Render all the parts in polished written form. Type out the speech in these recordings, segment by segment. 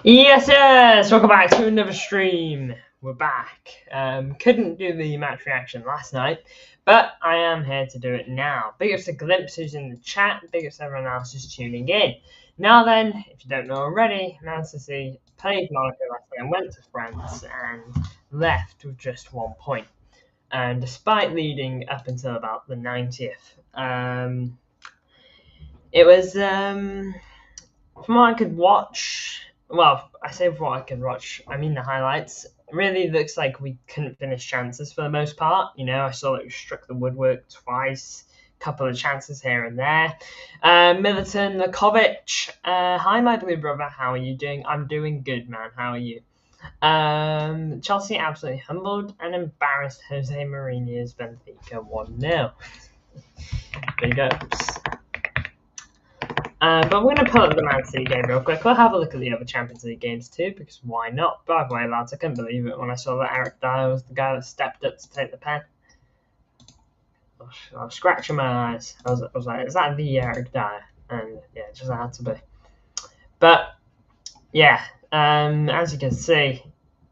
Yes, welcome back to another stream. We're back. Couldn't do the match reaction last night, but I am here to do it now. Biggest of glimpses in the chat, biggest everyone else is tuning in. Now then, if you don't know already, Man City played Monaco last night and went to France and left with just 1 point. And despite leading up until about the 90th, it was, from what I could watch, well, I say from what I could watch, I mean the highlights. It really looks like we couldn't finish chances for the most part. You know, I saw that we struck the woodwork twice, a couple of chances here and there. Militon Lakovic, hi my blue brother, how are you doing? I'm doing good, man. How are you? Chelsea absolutely humbled and embarrassed Jose Mourinho's Benfica 1-0. Big ups. But we're going to pull up the Man City game real quick. We'll have a look at the other Champions League games too, because why not? By the way, lads, I couldn't believe it when I saw that Eric Dyer was the guy that stepped up to take the pen. I was scratching my eyes. I was like, is that the Eric Dyer? And yeah, it just had to be. But yeah, as you can see,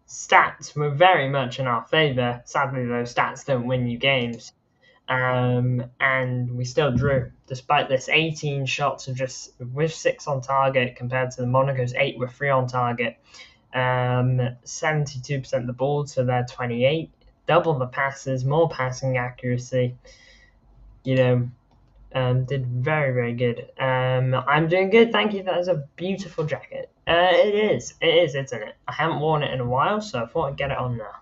stats were very much in our favour. Sadly, those stats don't win you games. and we still drew despite this 18 shots of just with 6 on target compared to the Monaco's 8 with 3 on target. 72% of the ball to their 28, double the passes, more passing accuracy. Did very, very good. I'm doing good, thank you. That is a beautiful jacket. It is, isn't it? I haven't worn it in a while, so I thought I'd get it on now.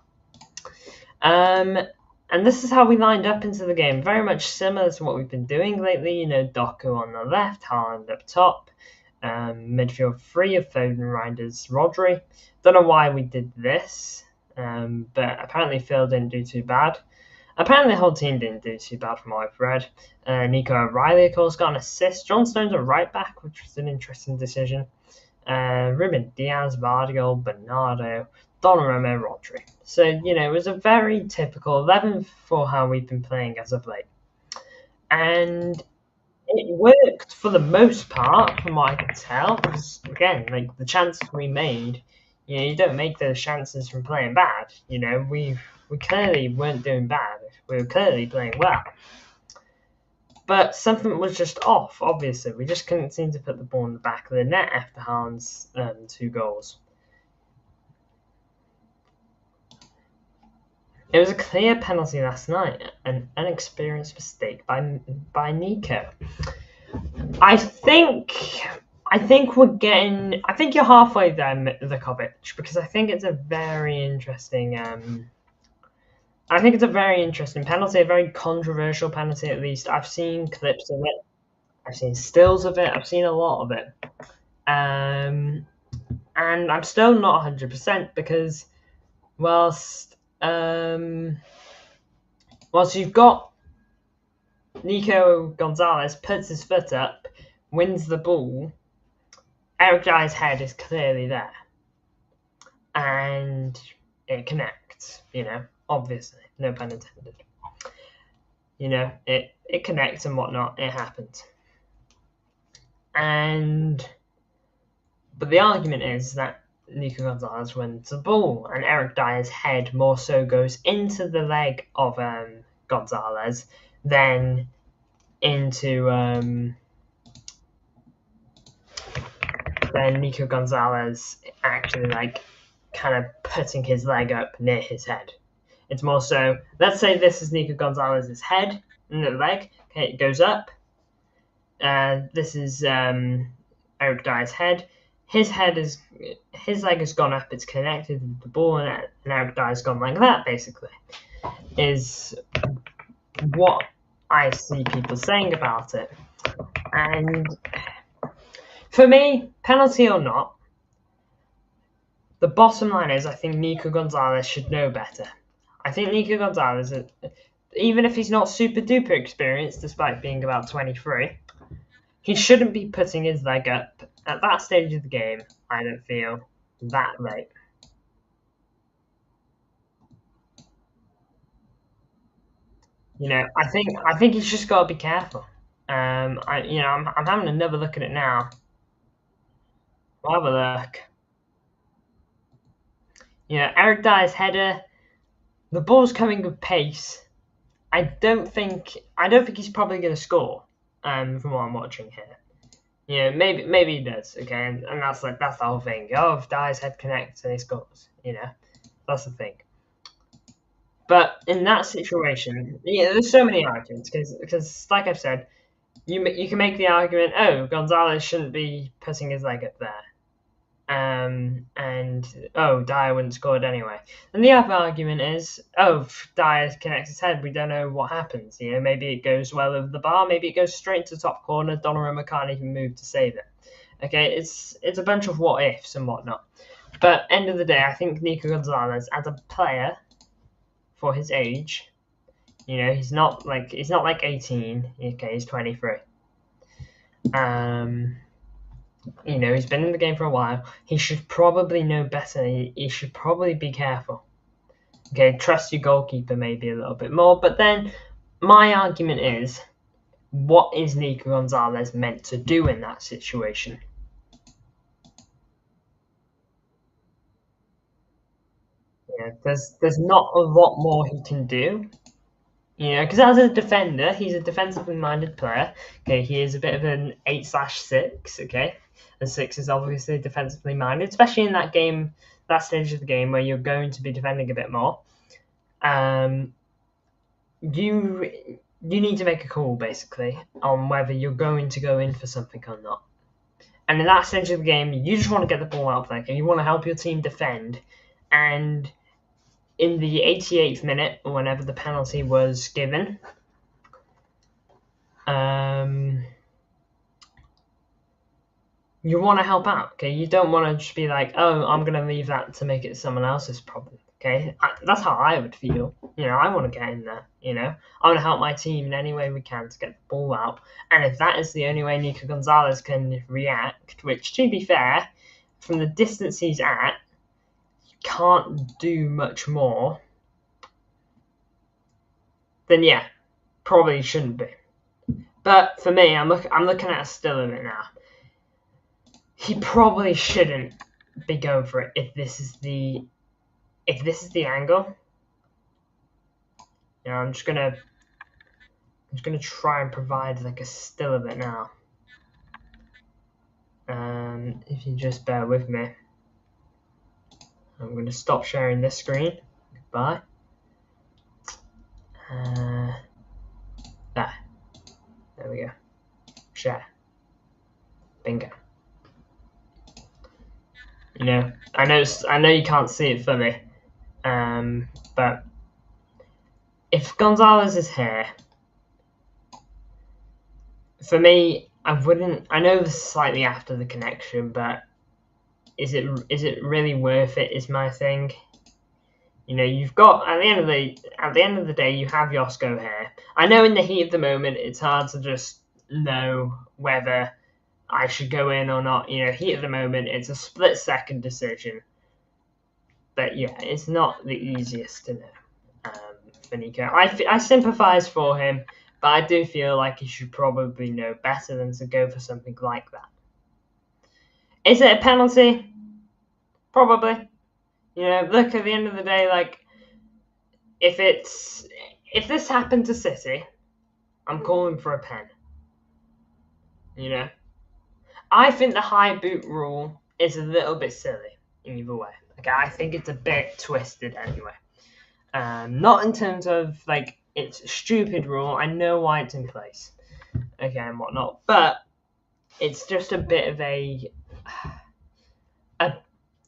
And this is how we lined up into the game. Very much similar to what we've been doing lately. Doku on the left, Haaland up top. Midfield 3 of Foden, Reinders, Rodri. Don't know why we did this, but apparently Phil didn't do too bad. Apparently the whole team didn't do too bad from what I've read. Nico O'Reilly, of course, got an assist. John Stones a right back, which was an interesting decision. Ruben Diaz, Vardiol, Bernardo, Donnarumma, Rodri. So, it was a very typical 11 for how we've been playing as of late. And it worked for the most part, from what I could tell. Because, again, the chances we made, you don't make those chances from playing bad. We clearly weren't doing bad. We were clearly playing well. But something was just off, obviously. We just couldn't seem to put the ball in the back of the net after Haaland's 2 goals. It was a clear penalty last night, an inexperienced mistake by Nico. I think we're getting. I think you're halfway there, Mikovic, because I think it's a very interesting. I think it's a very interesting penalty, a very controversial penalty at least. I've seen clips of it, I've seen stills of it, I've seen a lot of it, and I'm still not 100% because whilst you've got Nico Gonzalez puts his foot up, wins the ball, Eric Dyer's head is clearly there. And it connects, obviously, no pun intended. It connects and whatnot, it happens. But the argument is that Nico Gonzalez wins the ball, and Eric Dyer's head more so goes into the leg of Gonzalez than into then Nico Gonzalez actually kind of putting his leg up near his head. It's more so, let's say this is Nico Gonzalez's head and the leg. Okay, it goes up. This is Eric Dyer's head. His leg has gone up. It's connected with the ball, and Eric Dyer's gone like that. Basically, is what I see people saying about it. And for me, penalty or not, the bottom line is I think Nico Gonzalez should know better. I think Nico Gonzalez, even if he's not super duper experienced, despite being about 23, he shouldn't be putting his leg up at that stage of the game. I don't feel that late. I think he's just got to be careful. I'm having another look at it now. We'll have a look. Eric Dyer's header. The ball's coming with pace. I don't think he's probably going to score. From what I'm watching here, maybe he does. Okay, and that's the whole thing. If Dyer's head connects and he scores, that's the thing. But in that situation, there's so many arguments because like I've said, you can make the argument, Gonzalez shouldn't be putting his leg up there. And Dyer wouldn't scored anyway. And the other argument is, if Dyer connects his head, we don't know what happens. Maybe it goes well over the bar, maybe it goes straight to the top corner. Donnarumma can't even move to save it. Okay, it's a bunch of what ifs and whatnot. But end of the day, I think Nico Gonzalez as a player, for his age, he's not like 18. Okay, he's 23. He's been in the game for a while. He should probably know better. He should probably be careful. Okay, trust your goalkeeper maybe a little bit more. But then my argument is, what is Nico Gonzalez meant to do in that situation? There's not a lot more he can do. You know, because as a defender, he's a defensively minded player. Okay, he is a bit of an 8/6. Okay, and 6 is obviously defensively minded, especially in that game, that stage of the game where you're going to be defending a bit more. You need to make a call basically on whether you're going to go in for something or not. And in that stage of the game, you just want to get the ball out there, and you want to help your team defend. And in the 88th minute, whenever the penalty was given, you want to help out, okay? You don't want to just be like, oh, I'm going to leave that to make it someone else's problem, okay? That's how I would feel. You know, I want to get in there, you know? I want to help my team in any way we can to get the ball out. And if that is the only way Nico Gonzalez can react, which, to be fair, from the distance he's at, you can't do much more, then yeah, probably shouldn't be. But for me, I'm looking at a still of it now. He probably shouldn't be going for it if this is the angle. You know, I'm just gonna try and provide like a still of it now. If you just bear with me, I'm gonna stop sharing this screen. Goodbye. There we go. Share. Bingo. You know, I know you can't see it for me, but if Gonzalez is here, for me, I wouldn't. I know this is slightly after the connection, but is it really worth it? Is my thing. You know, you've got at the end of the day, you have Josko here. I know in the heat of the moment, it's hard to just know whether I should go in or not. You know, heat of the moment, it's a split-second decision. But yeah, it's not the easiest to know for Nico. I sympathise for him, but I do feel like he should probably know better than to go for something like that. Is it a penalty? Probably. You know, look, at the end of the day, like, if this happened to City, I'm calling for a pen. You know? I think the high boot rule is a little bit silly in either way. Okay, I think it's a bit twisted anyway. Not in terms of, like, it's a stupid rule. I know why it's in place. Okay, and whatnot. But it's just a bit of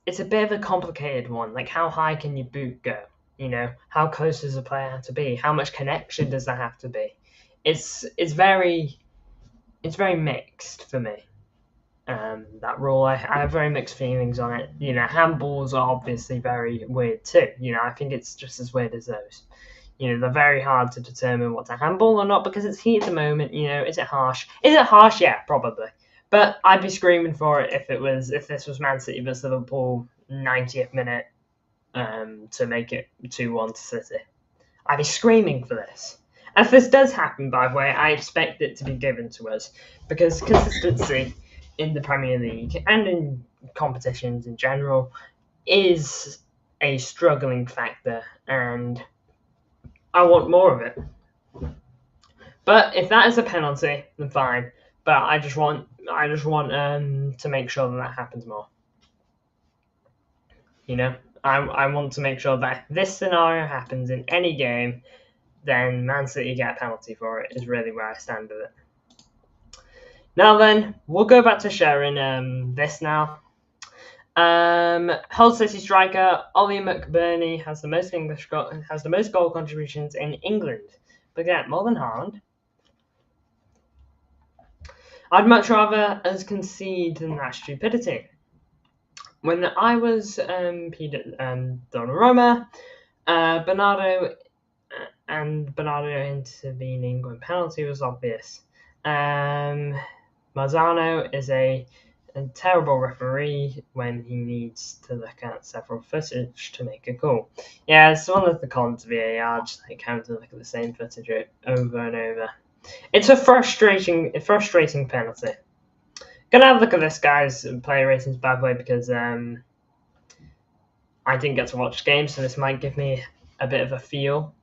it's a bit of a complicated one. Like, how high can your boot go? You know, how close does a player have to be? How much connection does there have to be? It's very mixed for me. That rule, I have very mixed feelings on it. You know, handballs are obviously very weird too. You know, I think it's just as weird as those. You know, they're very hard to determine what's a handball or not because it's heat at the moment. You know, is it harsh? Is it harsh? Yeah, probably. But I'd be screaming for it if this was Man City versus Liverpool 90th minute to make it 2-1 to City. I'd be screaming for this. And if this does happen, by the way, I expect it to be given to us because consistency in the Premier League and in competitions in general is a struggling factor, and I want more of it. But if that is a penalty, then fine. But I just want to make sure that happens more. You know, I want to make sure that if this scenario happens in any game, then Man City get a penalty for it. Is really where I stand with it. Now then, we'll go back to sharing this now. Hull City striker Ollie McBurney has the most goal contributions in England. But again, more than Haaland. I'd much rather us concede than that stupidity. When I was Donnarumma, Bernardo intervening when penalty was obvious. Marzano is a terrible referee when he needs to look at several footage to make a call. Yeah, it's one of the cons of VAR, just like having to look at the same footage over and over. It's a frustrating penalty. Gonna have a look at this guy's player ratings, by the way, because I didn't get to watch the game, so this might give me a bit of a feel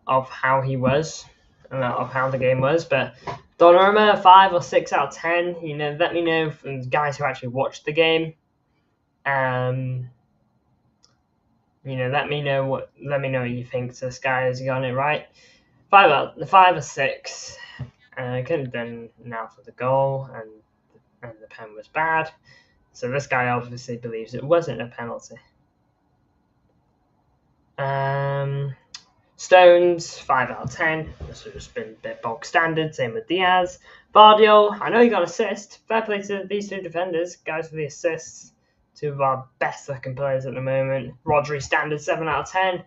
of how he was, of how the game was. But Donnarumma, 5 or 6 out of 10. Let me know from the guys who actually watched the game. Let me know what you think. This guy has got it right. 5 or 6. Couldn't have done enough for the goal, and the pen was bad. So this guy obviously believes it wasn't a penalty. Stones, 5 out of 10. This would have been a bit bog standard. Same with Diaz. Vardiol, I know he got an assist. Fair play to these two defenders. Guys for the assists. Two of our best looking players at the moment. Rodri, standard, 7 out of 10.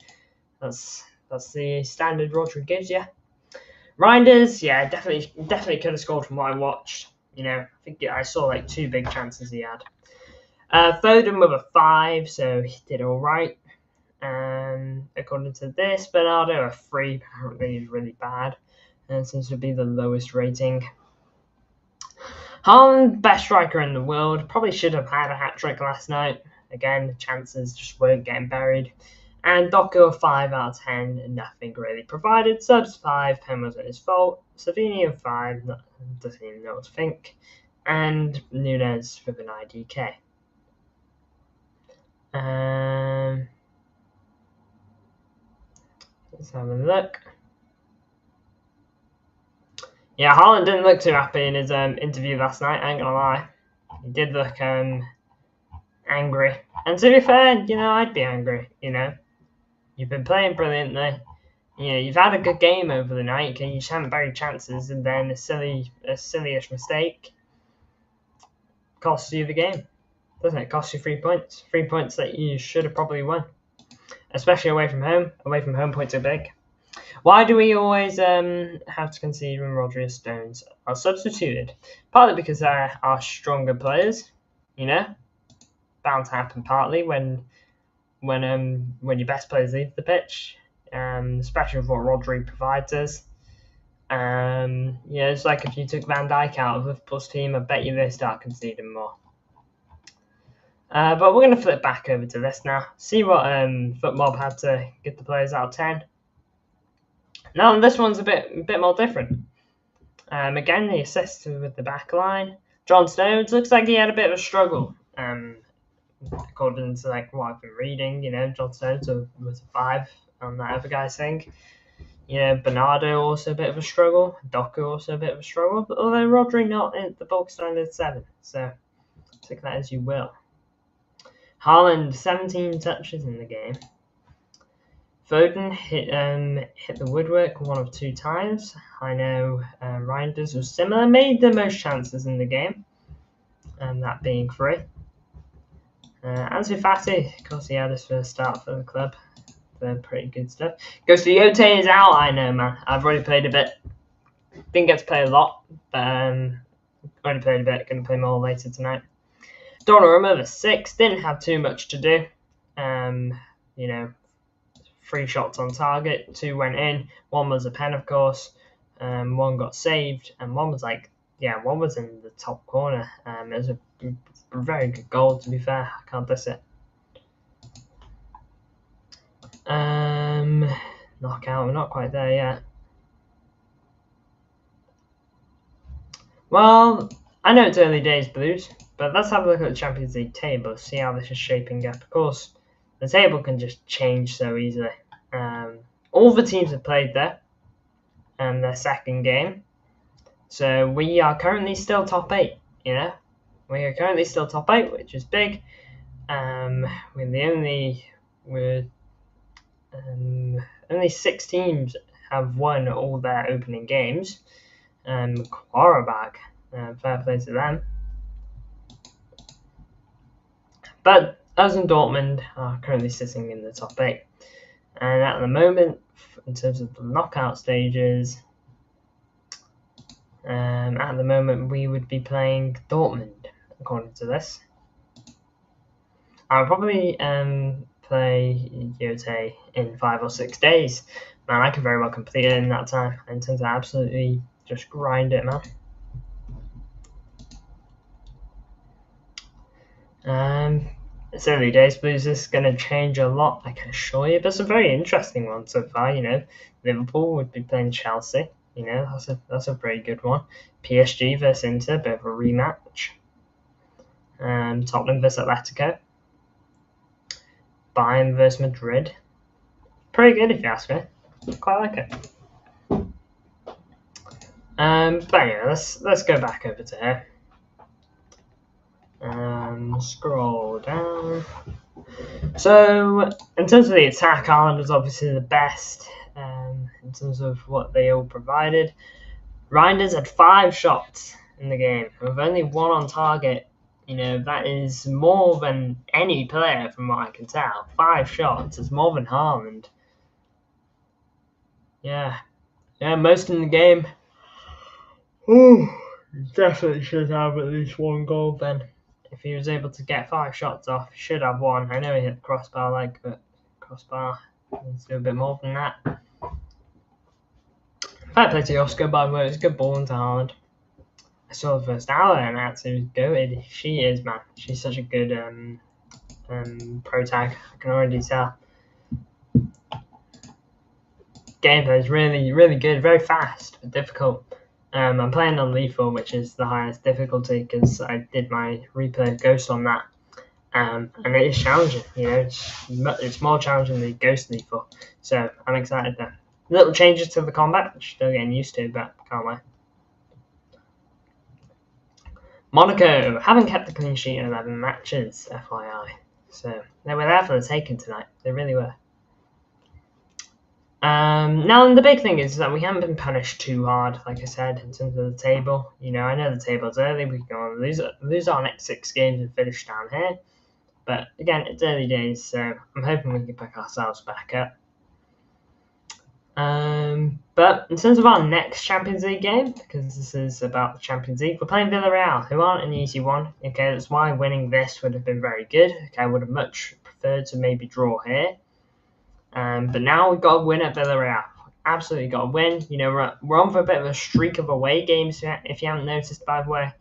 That's the standard Rodri gives you. Reinders, yeah, definitely could have scored from what I watched. I think I saw like 2 big chances he had. Foden with a 5, so he did all right. According to this, Bernardo a 3, apparently is really bad, and seems to be the lowest rating. Haaland, best striker in the world, probably should have had a hat-trick last night. Again, the chances just weren't getting buried. And Doku a 5 out of 10, nothing really provided. Subs 5, pen wasn't his fault. Savini 5, doesn't even know what to think. And Nunez with an IDK. Let's have a look. Yeah, Haaland didn't look too happy in his interview last night, I ain't gonna lie. He did look angry. And to be fair, I'd be angry, You've been playing brilliantly. You've had a good game over the night, and you just haven't buried chances, and then a sillyish mistake costs you the game. Doesn't it? Costs you 3 points. 3 points that you should have probably won. Especially away from home. Away from home points are big. Why do we always have to concede when Rodri and Stones are substituted? Partly because they are stronger players, bound to happen partly when your best players leave the pitch, especially with what Rodri provides us. It's like if you took Van Dijk out of Liverpool's team, I bet you they start conceding more. But we're going to flip back over to this now. See what FootMob had to give the players out of 10. Now this one's a bit more different. Again, the assist with the back line. John Stones looks like he had a bit of a struggle. According to what I've been reading, John Stones was a 5 on that other guy's thing. Bernardo also a bit of a struggle. Doku also a bit of a struggle. But although Rodri not in the bulk standard 7, so take that as you will. Haaland 17 touches in the game. Foden hit the woodwork 1 of 2 times. I know Reinders was similar, made the most chances in the game, and that being 3. Ansu Fati, of course, he had his first start for the club. They're pretty good stuff. Goes to Yote is out, I know, man. I've already played a bit. Didn't get to play a lot, but already played a bit. Going to play more later tonight. Donnarumma, the 6, didn't have too much to do. 3 shots on target, 2 went in. 1 was a pen, of course. 1 got saved, and 1 was one was in the top corner. It was a very good goal, to be fair. I can't diss it. Knockout, we're not quite there yet. Well, I know it's early days, Blues, but let's have a look at the Champions League table, see how this is shaping up. Of course, the table can just change so easily. All the teams have played there, and their second game. So we are currently still top 8, We are currently still top 8, which is big. Only 6 teams have won all their opening games. Quarterback, fair play to them. But us and Dortmund are currently sitting in the top 8. And at the moment, in terms of the knockout stages, at the moment we would be playing Dortmund, according to this. I'll probably play Yote in 5 or 6 days. Man, I could very well complete it in that time. I intend to absolutely just grind it, man. It's early days, Blues. This is going to change a lot, I can assure you. But it's a very interesting one so far. Liverpool would be playing Chelsea. That's a very good one. PSG versus Inter, bit of a rematch. Tottenham versus Atletico. Bayern versus Madrid. Pretty good if you ask me. Quite like it. But anyway, let's go back over to here. Scroll down. So, in terms of the attack, Ireland was obviously the best in terms of what they all provided. Reinders had 5 shots in the game, with only 1 on target. That is more than any player from what I can tell. 5 shots is more than Haaland. Yeah, most in the game. Ooh, definitely should have at least 1 goal then. If he was able to get 5 shots off, he should have 1. I know he hit the crossbar but crossbar needs to do a bit more than that. Fair play to Josko, by the way. It's a good ball into Haaland. I saw the first hour and that's who's goated. She is, man. She's such a good pro tag. I can already tell. Gameplay is really, really good. Very fast, but difficult. I'm playing on lethal, which is the highest difficulty because I did my replay of Ghost on that. And it is challenging. It's more challenging than Ghost lethal. So I'm excited there. Little changes to the combat, which still getting used to, but can't wait. Monaco haven't kept the clean sheet in 11 matches, FYI. So they were there for the taking tonight. They really were. Now the big thing is that we haven't been punished too hard, like I said, in terms of the table. I know the table's early. We can go on lose our next 6 games and finish down here. But again, it's early days, so I'm hoping we can pick ourselves back up. But in terms of our next Champions League game, because this is about the Champions League, we're playing Villarreal, who aren't an easy one. Okay, that's why winning this would have been very good. Okay, I would have much preferred to maybe draw here. But now we've got to win at Villarreal. Absolutely got to win. We're on for a bit of a streak of away games, if you haven't noticed, by the way.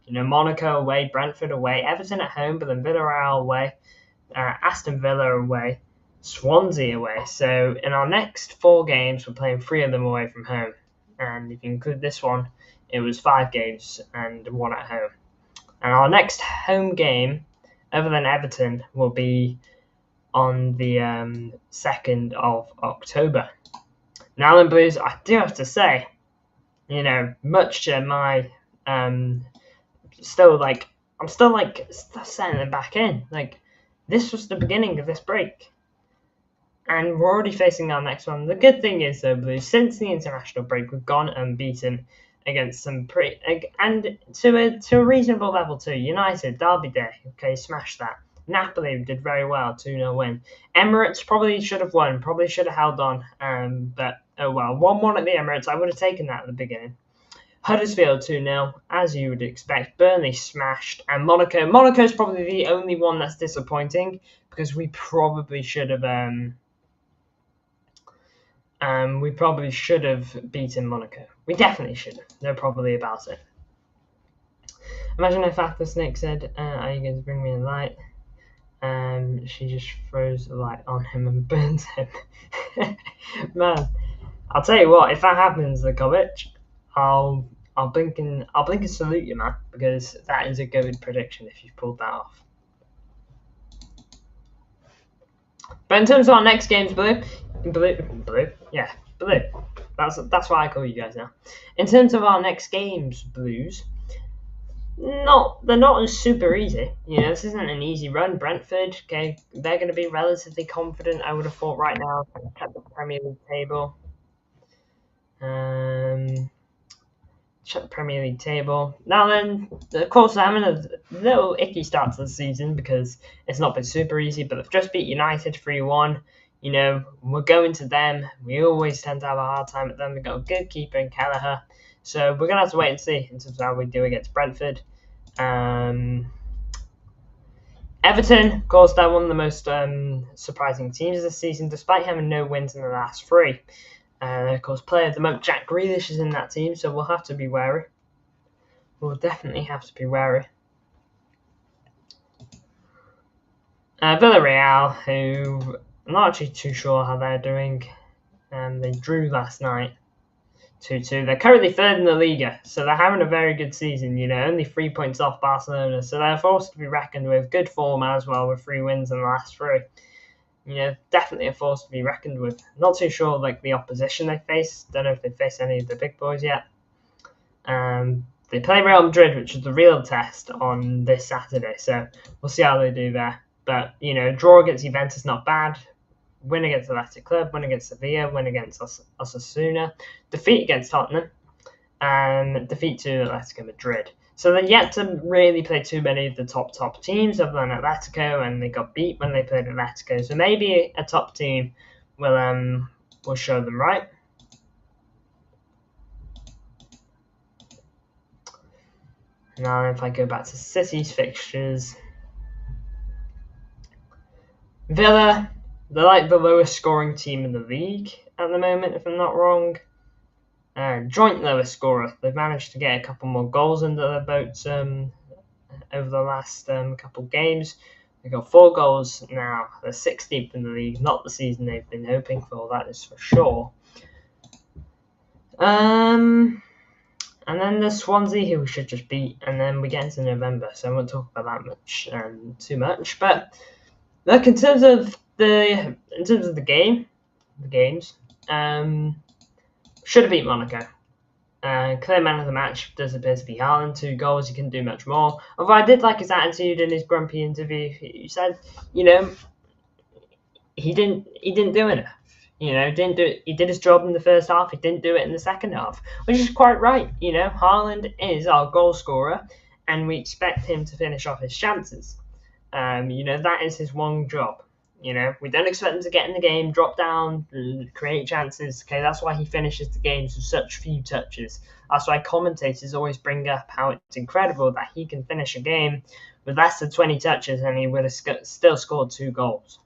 Monaco away, Brentford away, Everton at home, but then Villarreal away, Aston Villa away, Swansea away. So in our next 4 games, we're playing 3 of them away from home. And if you include this one, it was 5 games and 1 at home. And our next home game, other than Everton, will be on the 2nd of October. Now in Blues, I do have to say, much to my I'm still setting them back in. This was the beginning of this break. And we're already facing our next one. The good thing is, though, Blues, since the international break, we've gone unbeaten against some and to a reasonable level too. United, Derby Day, okay, smashed that. Napoli did very well, 2-0 win. Emirates probably should have won, probably should have held on, but oh well. 1-1 at the Emirates, I would have taken that at the beginning. Huddersfield 2-0, as you would expect. Burnley smashed, and Monaco's probably the only one that's disappointing because we probably should have beaten Monaco. We definitely should have. No probably about it. Imagine if after Snake said, "Are you going to bring me a light?" She just throws a light on him and burns him. Man, I'll tell you what. If that happens, Kovic, I'll blink and salute you, man, because that is a good prediction if you've pulled that off. But in terms of our next games, Blue. That's why I call you guys now. In terms of our next games, Blues. They're not as super easy. This isn't an easy run. Brentford, okay, they're going to be relatively confident, I would have thought, right now. Check the Premier League table. Check the Premier League table. Now then, of course, they're having a little icky start to the season because it's not been super easy, but they've just beat United 3-1. We're going to them. We always tend to have a hard time at them. They've got a good keeper in Kelleher. So we're going to have to wait and see in terms of how we do against Brentford. Everton, of course, they're one of the most surprising teams this season, despite having no wins in the last 3. Of course, player of the month, Jack Grealish, is in that team, so we'll have to be wary. We'll definitely have to be wary. Villarreal, who I'm not actually too sure how they're doing. They drew last night, 2-2. They're currently third in the Liga, so they're having a very good season, only 3 points off Barcelona. So they're forced to be reckoned with. Good form as well, with 3 wins in the last 3. Definitely a force to be reckoned with. Not too sure, the opposition they face. Don't know if they face any of the big boys yet. They play Real Madrid, which is the real test on this Saturday. So we'll see how they do there. But, draw against Juventus, not bad. Win against Athletic Club, win against Sevilla, win against Osasuna, defeat against Tottenham, and defeat to Atletico Madrid. So they're yet to really play too many of the top teams other than Atletico, and they got beat when they played Atletico. So maybe a top team will show them right. Now if I go back to City's fixtures, Villa, they're like the lowest scoring team in the league at the moment, if I'm not wrong. Joint lowest scorer. They've managed to get a couple more goals under their boats over the last couple games. They got 4 goals now. They're 16th in the league. Not the season they've been hoping for, that is for sure. And then there's Swansea, who we should just beat, and then we get into November, so I won't talk about that too much. But look, in terms of the games, should have beat Monaco. Clear man of the match does appear to be Haaland. 2 goals, he can do much more. Although I did like his attitude in his grumpy interview. He said, he didn't do enough. Didn't do it. He did his job in the first half. He didn't do it in the second half, which is quite right. Haaland is our goal scorer, and we expect him to finish off his chances. That is his one job. We don't expect him to get in the game, drop down, create chances. Okay, that's why he finishes the games with such few touches. That's why commentators always bring up how it's incredible that he can finish a game with less than 20 touches and he would have still scored 2 goals.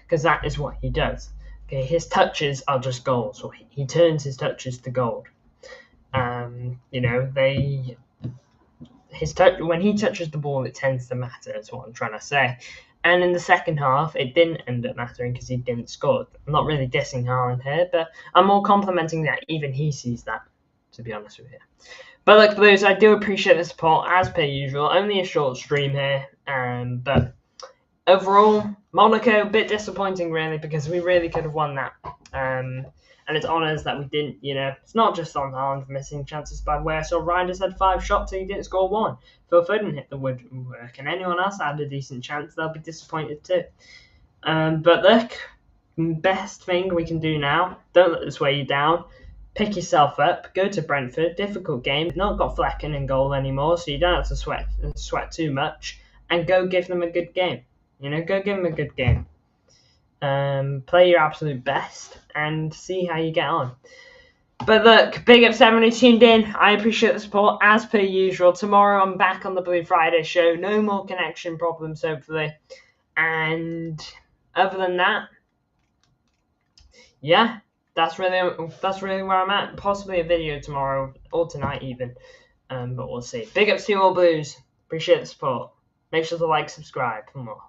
Because that is what he does. Okay, his touches are just goals. So he turns his touches to gold. When he touches the ball, it tends to matter. Is what I'm trying to say. And in the second half, it didn't end up mattering because he didn't score. I'm not really dissing Haaland here, but I'm more complimenting that even he sees that, to be honest with you. But look, Blues, I do appreciate the support, as per usual. Only a short stream here, but overall, Monaco, a bit disappointing, really, because we really could have won that. And it's honours that we didn't, it's not just on Haaland missing chances by where I saw Reinders had 5 shots and he didn't score 1. Phil Foden hit the woodwork, and anyone else had a decent chance, they'll be disappointed too. But look, best thing we can do now, don't let this weigh you down. Pick yourself up, go to Brentford, difficult game, not got Flecken in goal anymore, so you don't have to sweat too much, and go give them a good game. Go give them a good game. Play your absolute best and see how you get on. But look, big ups to everyone who tuned in. I appreciate the support as per usual. Tomorrow I'm back on the Blue Friday show. No more connection problems, hopefully. And other than that, yeah, that's really where I'm at. Possibly a video tomorrow or tonight even. But we'll see. Big ups to you all, Blues. Appreciate the support. Make sure to like, subscribe for more.